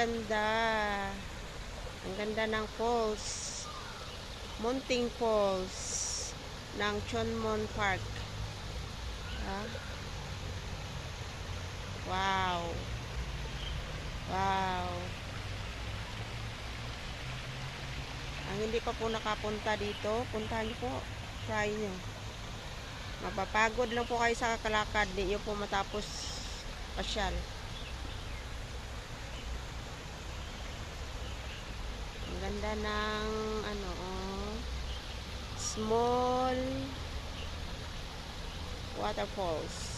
ganda. Ang ganda ng falls. Munting Falls ng Chonmon Park. Ah. Wow. Wow. Ang hindi pa po nakapunta dito, puntahan niyo po. Try nyo. Mapapagod lang po kayo sa kakalakad. Hindi nyo po matapos pasyal. Ang ganda ng ano, small waterfalls.